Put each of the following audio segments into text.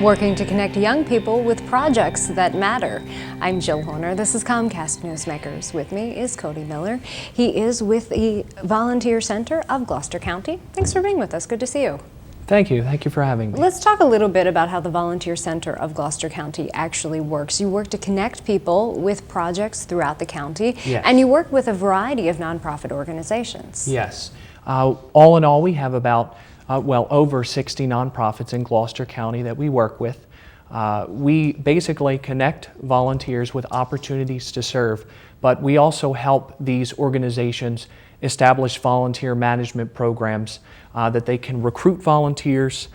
working to connect young people with projects that matter. I'm Jill Horner. This is Comcast Newsmakers. With me is Cody Miller. He is with the Volunteer Center of Gloucester County. Thanks for being with us. Good to see you. Thank you. Thank you for having me. Let's talk a little bit about how the Volunteer Center of Gloucester County actually works. You work to connect people with projects throughout the county, Yes. and you work with a variety of nonprofit organizations. Yes. All in all, we have about, over 60 nonprofits in Gloucester County that we work with. We basically connect volunteers with opportunities to serve, but we also help these organizations establish volunteer management programs that they can recruit volunteers,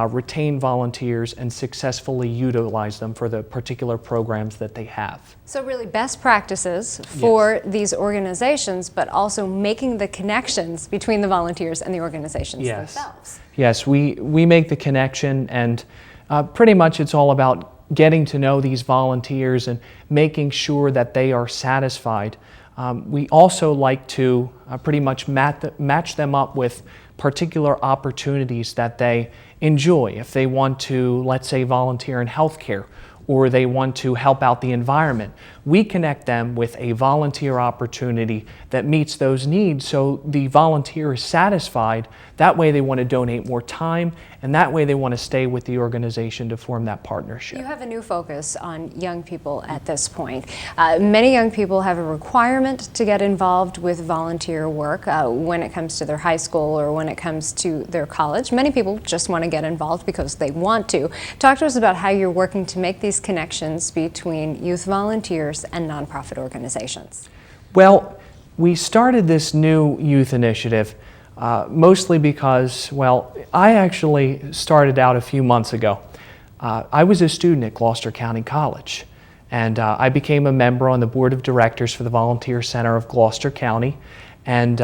retain volunteers, and successfully utilize them for the particular programs that they have. So really best practices for these organizations, but also making the connections between the volunteers and the organizations themselves. Yes, we make the connection, and pretty much it's all about getting to know these volunteers and making sure that they are satisfied. We also like to pretty much match them up with particular opportunities that they enjoy. If they want to, let's say, volunteer in healthcare, or they want to help out the environment, we connect them with a volunteer opportunity that meets those needs so the volunteer is satisfied. That way they want to donate more time, and that way they want to stay with the organization to form that partnership. You have a new focus on young people at this point. Many young people have a requirement to get involved with volunteer work when it comes to their high school or when it comes to their college. Many people just want to get involved because they want to. Talk to us about how you're working to make these connections between youth volunteers and nonprofit organizations. Well, we started this new youth initiative mostly because, I actually started out a few months ago. I was a student at Gloucester County College, and I became a member on the board of directors for the Volunteer Center of Gloucester County, and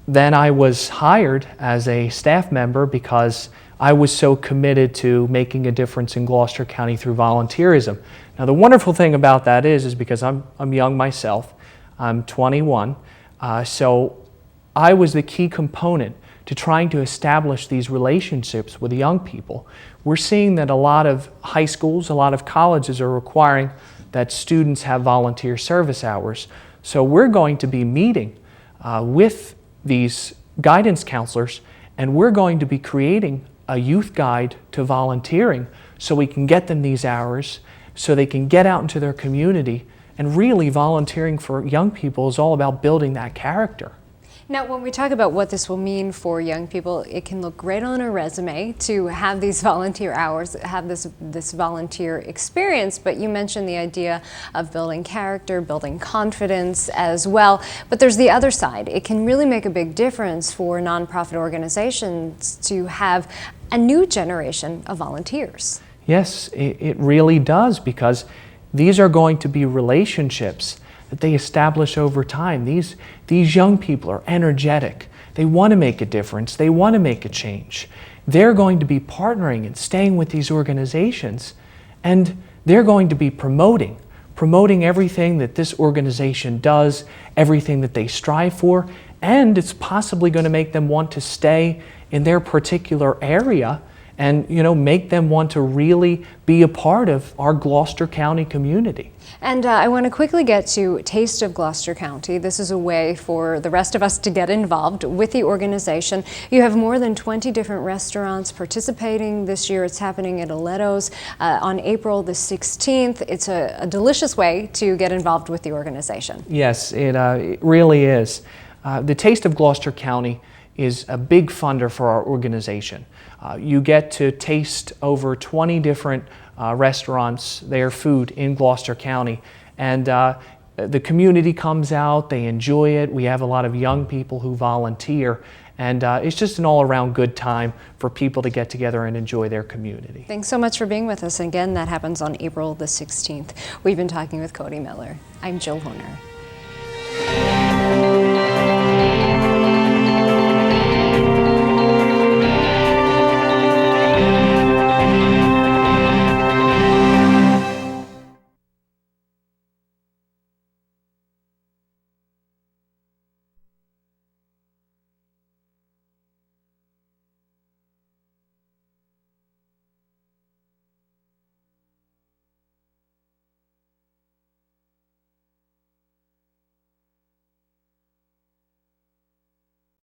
then I was hired as a staff member because I was so committed to making a difference in Gloucester County through volunteerism. Now, the wonderful thing about that is because I'm young myself, I'm 21, so I was the key component to trying to establish these relationships with the young people. We're seeing that a lot of high schools, a lot of colleges are requiring that students have volunteer service hours. So we're going to be meeting with these guidance counselors, and we're going to be creating a youth guide to volunteering so we can get them these hours so they can get out into their community. And really, volunteering for young people is all about building that character. Now, when we talk about what this will mean for young people, it can look great on a resume to have these volunteer hours, have this volunteer experience, but you mentioned the idea of building character, building confidence as well. But there's the other side. It can really make a big difference for nonprofit organizations to have a new generation of volunteers. Yes, it really does, because these are going to be relationships that they establish over time. These young people are energetic. They want to make a difference. They want to make a change. They're going to be partnering and staying with these organizations, and they're going to be promoting everything that this organization does, everything that they strive for, and it's possibly going to make them want to stay in their particular area and make them want to really be a part of our Gloucester County community. And I want to quickly get to Taste of Gloucester County. This is a way for the rest of us to get involved with the organization. You have more than 20 different restaurants participating this year. It's happening at Aletto's on April the 16th. It's a delicious way to get involved with the organization. Yes, it really is. The Taste of Gloucester County is a big funder for our organization. You get to taste over 20 different restaurants, their food in Gloucester County, and the community comes out, they enjoy it. We have a lot of young people who volunteer, and it's just an all-around good time for people to get together and enjoy their community. Thanks so much for being with us. Again, that happens on April the 16th. We've been talking with Cody Miller. I'm Jill Horner.